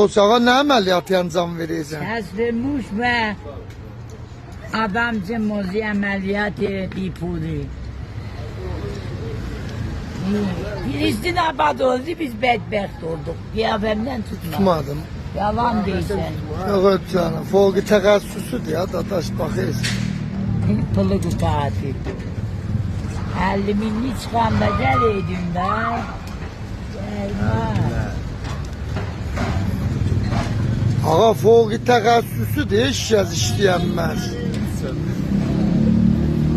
O sana ne əməliyyat yancam verirsən? Kəsilmiş və adamcımız əməliyyat bipudi. Filistin abad oldu, biz bədbəxt olduq. Qiyafəmdən tutmadı. Tutmadım. Yalan deyirsən. Yok canım. Folgi təxəssüsüdür ya, dadaş baxırsan. Pılı qutaati. 50 minli çıxanda gəl edin də. Gəlmə. Ağa folgi təxəssüsüdür, heç kəs işləyənməz.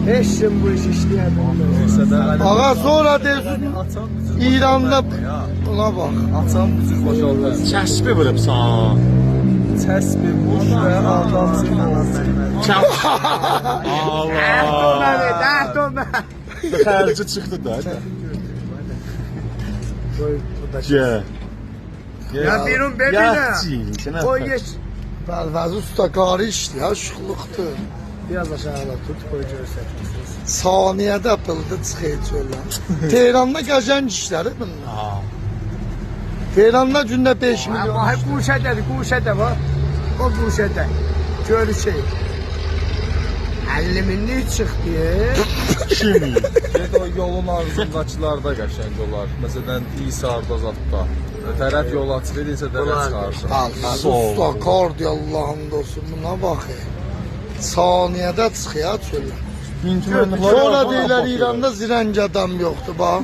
Heç kim bu iş işləyəmir. Ağa sonra deyirsin, İranda buna bax. Açan büzür boşaldır. Kəsbi vurubsan. Təsbih, muş və adamcı. Allah. Xərci çıxdı da. Gel. Ya birun bebine. Koy geç. Pərvəz usta qarı işdir ya, şıxlıqdır. Biraz aşağıda tut, koy görsəksiniz. Saniyədə pıldı çıxır çöldən. Tehranda qəşəng işləri bunlar. Tehranda gündə 5 milyon. Ama Quşədə var. O Quşədə. Görüşək. 50 minlik çıxdı. Kimi? Ged o yolun ağzındakılarda qəşəng olar. Məsələn, İsarda zadda. Tərəf yol açıq edirsə dərə çıxarsın. Pərvəz usta qardı Allah'ın olsun, buna bax. Saniyədə çıxır çöldən. Sonra deyirlər İranda zirəng adam yoxdur, bax.